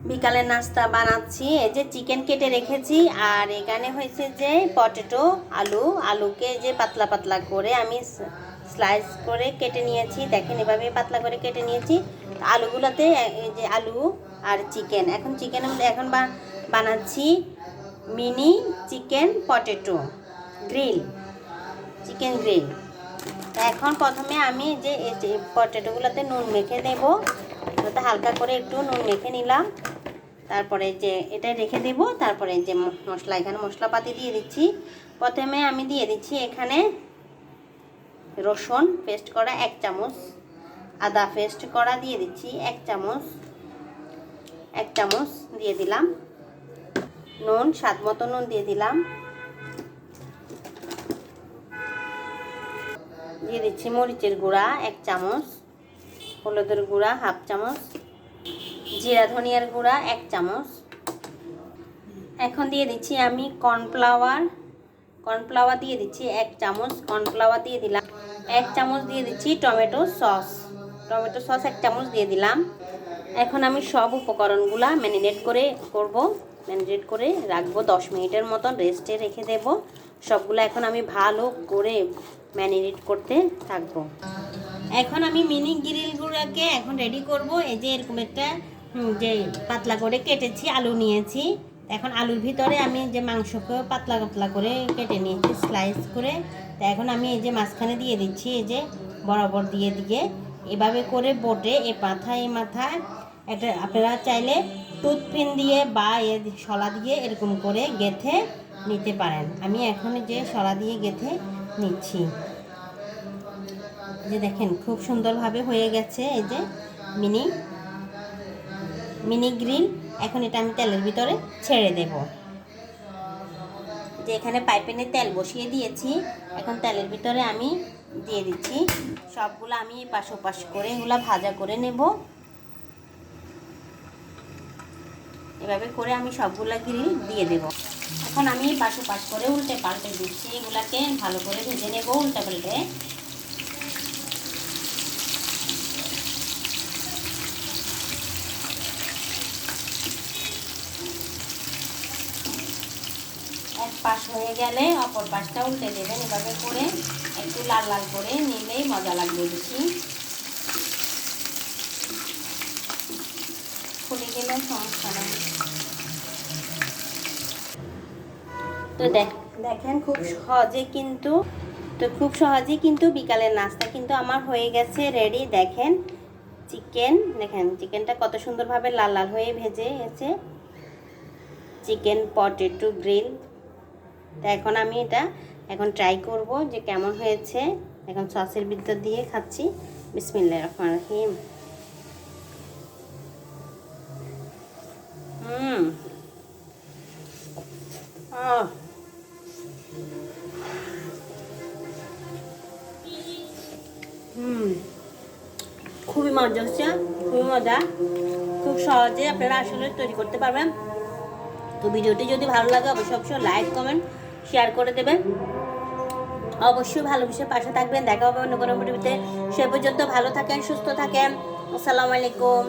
বিকালের নাস্তা বানাচ্ছি। এই যে চিকেন কেটে রেখেছি, আর এখানে হয়েছে যে পটেটো আলুকে যে পাতলা পাতলা করে আমি স্লাইস করে কেটে নিয়েছি। দেখেন এভাবে পাতলা করে কেটে নিয়েছি। আলুগুলোতে এই যে আলু আর চিকেন, এখন বানাচ্ছি mini chicken potato grill, chicken grill. এখন প্রথমে আমি যে এই যে পটেটোগুলোতে নুন মেখে দেবো, ওতে হালকা করে একটু নুন মেখে নিলাম। তারপরে যে এটা রেখে দেব। তারপরে যে মশলা, এখানে মশলাপাতি দিয়ে দিচ্ছি। প্রথমে আমি দিয়ে দিচ্ছি এখানে রসুন পেস্ট করা 1 চামচ, আদা পেস্ট করা দিয়ে দিচ্ছি 1 চামচ, 1 চামচ দিয়ে দিলাম। নুন স্বাদ মতো নুন দিয়ে দিলাম। দিয়ে দিচ্ছি মরিচের গুঁড়া 1 চামচ, হলুদের গুঁড়া 1/2 চামচ, জিরা ধনিয়ার গুঁড়া 1 চামচ। এখন দিয়ে দিচ্ছি আমি কর্নফ্লাওয়ার দিয়ে দিচ্ছি 1 চামচ, কর্নফ্লাওয়ার দিয়ে দিলাম। 1 চামচ দিয়ে দিচ্ছি টমেটো সস 1 চামচ দিয়ে দিলাম। এখন আমি সব উপকরণগুলা ম্যারিনেট করে রাখবো 10 মিনিটের মতন রেস্টে রেখে দেব। সবগুলো এখন আমি ভালো করে ম্যারিনেট করতে থাকবো। এখন আমি মিনি গ্রিলগুলোকে এখন রেডি করব। এই যে এরকম একটা যে পাতলা করে কেটেছি, আলু নিয়েছি। এখন আলুর ভিতরে আমি যে মাংসকে পাতলা পাতলা করে কেটে নিয়েছি স্লাইস করে। তো এখন আমি এই যে মাঝখানে দিয়ে দিচ্ছি, এই যে বরাবর দিয়ে এভাবে করে বোটে এই মাথায় একটা আপনারা চাইলে টুথপিন দিয়ে বা শলা দিয়ে এরকম করে গেঁথে নিতে পারেন। আমি এখন যে শলা দিয়ে গেঁথে নিচ্ছি। যে দেখেন খুব সুন্দরভাবে হয়ে গেছে এই যে মিনি গ্রিল। এখন এটা আমি তেলের ভিতরে ছেড়ে দেব। যে এখানে পাইপেনে তেল বসিয়ে দিয়েছি, এখন তেলের ভিতরে আমি দিয়ে দিচ্ছি। সবগুলো আমি পাশ ওপাশ করে এগুলো ভাজা করে নেব। এভাবে করে আমি সবগুলা গ্রিল দিয়ে দেব। এখন আমি পাশ ওপাশ করে উল্টে পাল্টে দিচ্ছি, এগুলাকে ভালো করে ভেজে নেব উল্টে পাল্টে। এক পাশ হয়ে গেলে অপর পাশটা উল্টে দেবেন। এভাবে করে একটু লাল লাল করে নিলেই মজা লাগবে বেশি। ফুটে গেলে সমস্যা নেই। তো দেখেন খুব সহজে কিন্তু বিকালের নাস্তা কিন্তু আমার হয়ে গেছে রেডি। দেখেন চিকেনটা কত সুন্দরভাবে লাল লাল হয়ে ভেজে গেছে। Chicken potato grill. তো এখন আমি এটা ট্রাই করব যে কেমন হয়েছে। এখন সসের ভিতর দিয়ে খাচ্ছি। বিসমিল্লাহির রহমানির রহিম। খুবই মজা হচ্ছে, খুবই মজা। খুব সহজে আপনারা আসলে তৈরি করতে পারবেন। তো ভিডিওটি যদি ভালো লাগে অবশ্যই লাইক কমেন্ট শেয়ার করে দেবেন। অবশ্যই ভালোবেসে পাশে থাকবেন। দেখা হবে অন্য কোনো ভিডিওতে। সে পর্যন্ত ভালো থাকেন, সুস্থ থাকেন। আসসালামু আলাইকুম।